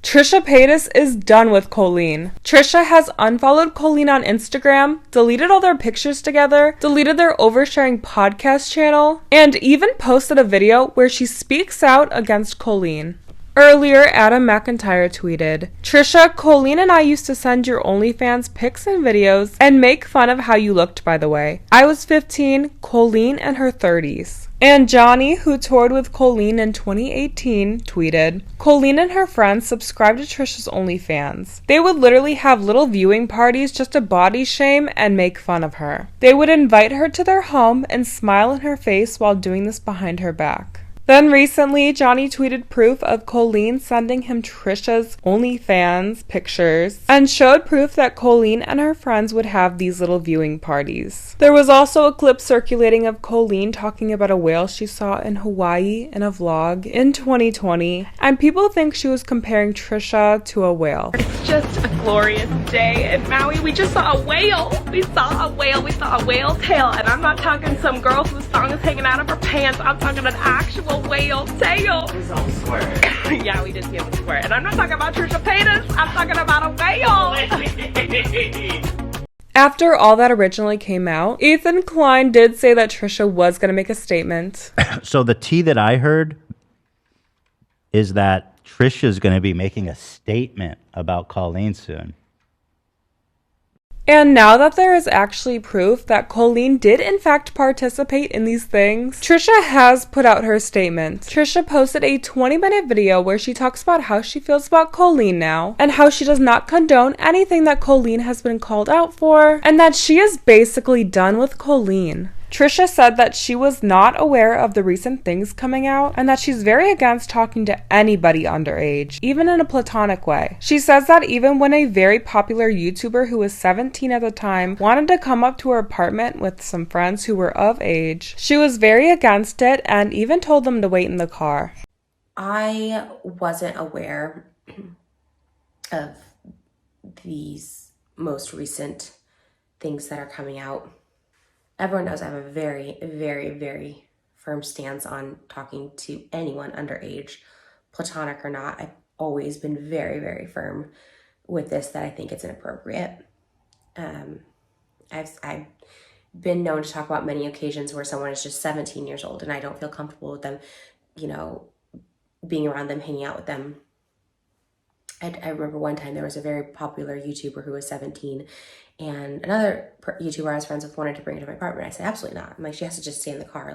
Trisha Paytas is done with Colleen. Trisha has unfollowed Colleen on Instagram, deleted all their pictures together, deleted their oversharing podcast channel, and even posted a video where she speaks out against Colleen. Earlier, Adam McIntyre tweeted, "Trisha, Colleen and I used to send your OnlyFans pics and videos and make fun of how you looked, by the way. I was 15, Colleen in her 30s. And Johnny, who toured with Colleen in 2018, tweeted, "Colleen and her friends subscribed to Trisha's OnlyFans. They would literally have little viewing parties just to body shame and make fun of her. They would invite her to their home and smile in her face while doing this behind her back." Then recently, Johnny tweeted proof of Colleen sending him Trisha's OnlyFans pictures and showed proof that Colleen and her friends would have these little viewing parties. There was also a clip circulating of Colleen talking about a whale she saw in Hawaii in a vlog in 2020, and people think she was comparing Trisha to a whale. It's just a glorious day in Maui. We just saw a whale. We saw a whale tail, and I'm not talking some girl whose thong is hanging out of her pants. I'm talking an actual whale tail. We saw him square. Yeah, we did see him square. And I'm not talking about Trisha Paytas. I'm talking about a whale. After all that originally came out, Ethan Klein did say that Trisha was going to make a statement. So the tea that I heard is that Trisha's going to be making a statement about Colleen soon. And now that there is actually proof that Colleen did in fact participate in these things, Trisha has put out her statement. Trisha posted a 20-minute video where she talks about how she feels about Colleen now, and how she does not condone anything that Colleen has been called out for, and that she is basically done with Colleen. Trisha said that she was not aware of the recent things coming out and that she's very against talking to anybody underage, even in a platonic way. She says that even when a very popular YouTuber who was 17 at the time wanted to come up to her apartment with some friends who were of age, she was very against it and even told them to wait in the car. I wasn't aware of these most recent things that are coming out. Everyone knows I have a very, very, very firm stance on talking to anyone underage, platonic or not. I've always been very, very firm with this, that I think it's inappropriate. I've been known to talk about many occasions where someone is just 17 years old and I don't feel comfortable with them, being around them, hanging out with them. I remember one time there was a very popular YouTuber who was 17, and another YouTuber I was friends with wanted to bring her to my apartment. I said, absolutely not. I'm like, she has to just stay in the car.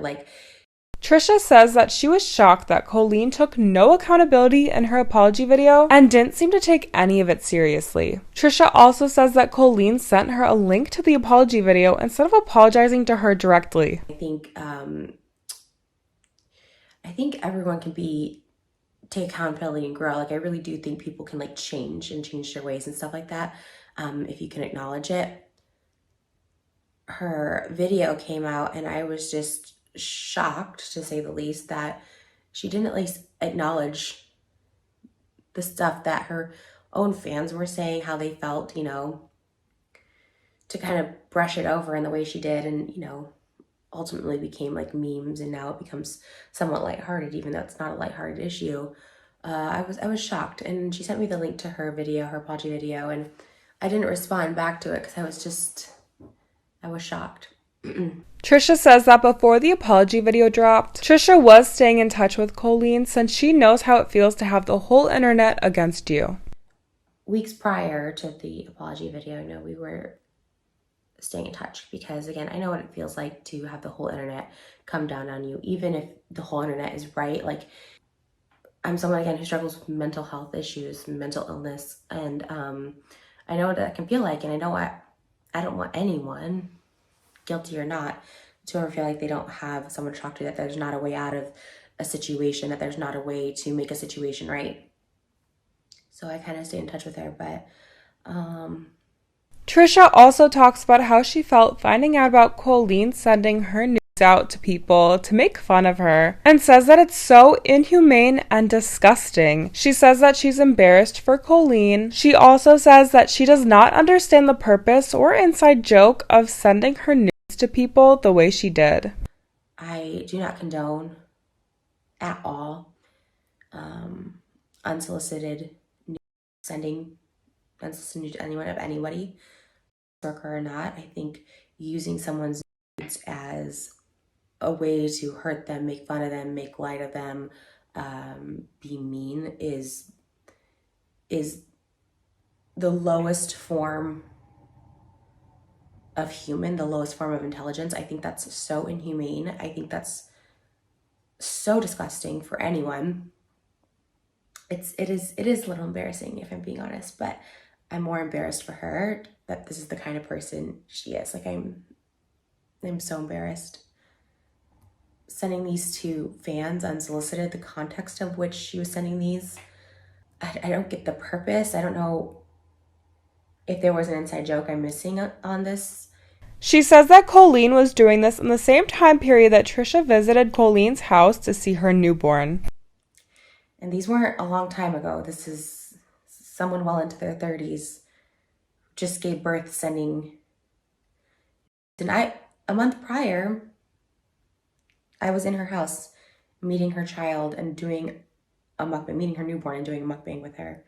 Trisha says that she was shocked that Colleen took no accountability in her apology video and didn't seem to take any of it seriously. Trisha also says that Colleen sent her a link to the apology video instead of apologizing to her directly. I think everyone can take accountability and grow. I really do think people can change their ways and stuff like that, if you can acknowledge it. Her video came out and I was just shocked, to say the least, that she didn't at least acknowledge the stuff that her own fans were saying, how they felt, to kind of brush it over in the way she did, and ultimately became memes, and now it becomes somewhat lighthearted, even though it's not a lighthearted issue. I was shocked, and she sent me the link to her video, her apology video, and I didn't respond back to it because I was shocked. Trisha says that before the apology video dropped, Trisha was staying in touch with Colleen since she knows how it feels to have the whole internet against you. Weeks prior to the apology video, we were staying in touch because, again, I know what it feels like to have the whole internet come down on you, even if the whole internet is right. I'm someone, again, who struggles with mental health issues, mental illness, and I know what that can feel like, and I don't want anyone, guilty or not, to ever feel like they don't have someone to talk to, that there's not a way out of a situation, that there's not a way to make a situation right. So I kind of stayed in touch with her, but Trisha also talks about how she felt finding out about Colleen sending her nudes out to people to make fun of her, and says that it's so inhumane and disgusting. She says that she's embarrassed for Colleen. She also says that she does not understand the purpose or inside joke of sending her nudes to people the way she did. I do not condone at all unsolicited sending unsolicited to anyone of anybody, worker or not. I think using someone's nudes as a way to hurt them, make fun of them, make light of them, be mean is the lowest form of human, the lowest form of intelligence. I think that's so inhumane. I think that's so disgusting for anyone. It is a little embarrassing, if I'm being honest, but I'm more embarrassed for her that this is the kind of person she is. Like, I'm so embarrassed. Sending these to fans unsolicited, the context of which she was sending these, I don't get the purpose. I don't know if there was an inside joke I'm missing on this. She says that Colleen was doing this in the same time period that Trisha visited Colleen's house to see her newborn. And these weren't a long time ago. This is someone well into their 30s, just gave birth sending. And a month prior, I was in her house meeting her child and doing a mukbang, meeting her newborn and doing a mukbang with her.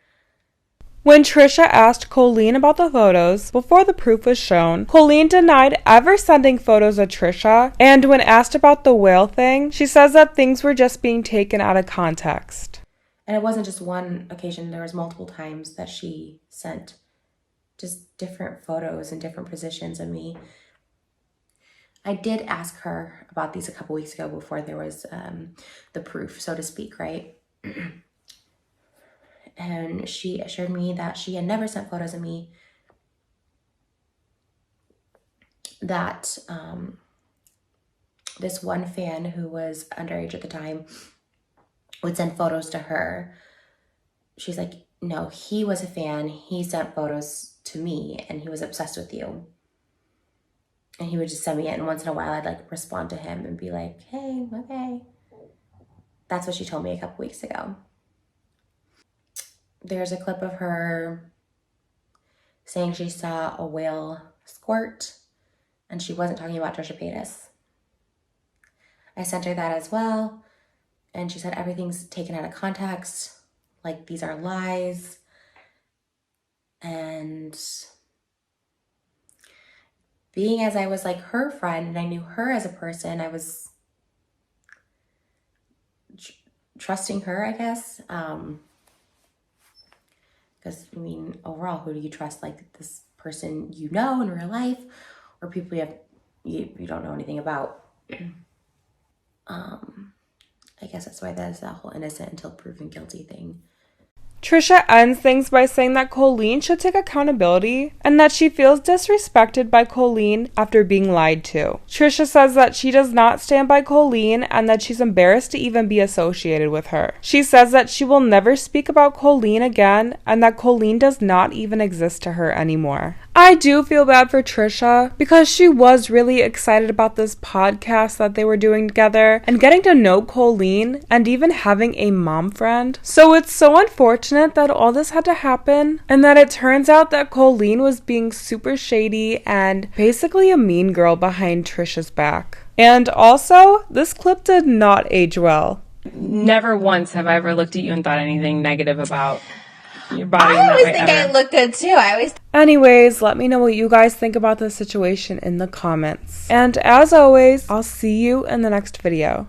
When Trisha asked Colleen about the photos before the proof was shown, Colleen denied ever sending photos of Trisha, and when asked about the whale thing, she says that things were just being taken out of context. And it wasn't just one occasion, there was multiple times that she sent just different photos in different positions of me. I did ask her about these a couple weeks ago before there was the proof, so to speak, right? And she assured me that she had never sent photos of me, that this one fan who was underage at the time would send photos to her. She's like, no, he was a fan. He sent photos to me and he was obsessed with you. And he would just send me it. And once in a while, I'd like respond to him and be like, hey, okay. That's what she told me a couple weeks ago. There's a clip of her saying she saw a whale squirt, and she wasn't talking about Trisha Paytas. I sent her that as well, and she said everything's taken out of context, like these are lies. And being as I was like her friend and I knew her as a person, I was trusting her, I guess. Because, I mean, overall, who do you trust? Like this person you know in real life, or people you don't know anything about? I guess that's why there's that whole innocent until proven guilty thing. Trisha ends things by saying that Colleen should take accountability and that she feels disrespected by Colleen after being lied to. Trisha says that she does not stand by Colleen and that she's embarrassed to even be associated with her. She says that she will never speak about Colleen again and that Colleen does not even exist to her anymore. I do feel bad for Trisha because she was really excited about this podcast that they were doing together and getting to know Colleen and even having a mom friend. So it's so unfortunate that all this had to happen and that it turns out that Colleen was being super shady and basically a mean girl behind Trisha's back. And also, this clip did not age well. Never once have I ever looked at you and thought anything negative about your body. I always think I look good too. Anyways, let me know what you guys think about this situation in the comments. And as always, I'll see you in the next video.